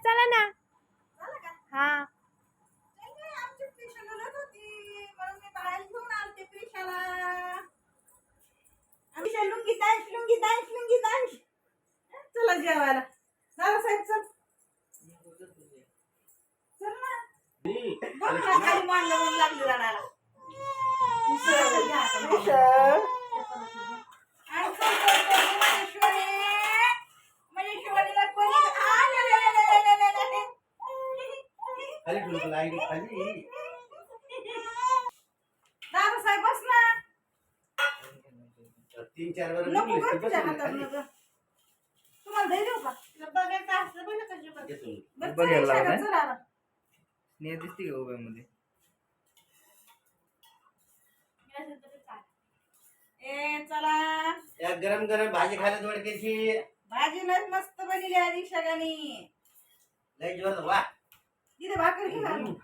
चला ना. झालं का? हा नाही, नाही, आमची प्रिशा रडत होती म्हणून मी बाहेर घेऊन आलते प्रिशाला. आमच्या lungi dance, lungi dance, lungi dance. चला जेवायला. दादासाहेब चल. चल ना. बघ ना, खाली मांडलं म्हणून लागली रडायला. आणि चल, चल, चल, महेश्वरी. महेश्वरीला कोणी खाली ठेवलं आईडी खाली. दादासाहेब बस ना. 3-4 वर नको निघले गं ते तुझ्या बसले हातात खाली. नको. तुम्हाला दे देऊ का? तुला बघायचं असलं बघ ना कशी बघ. घेतो. बरं, चल, बघायला इशारा, लावलाय? चल आता. स्नेहा दिसते का उभ्यामध्ये? ए चला. या गरम गरम भाजी खायला दोडक्याची भाजी लय मस्त बनली आधी सगळ्यांनी. लय जोर वा. तिथे भाकर घे घालून.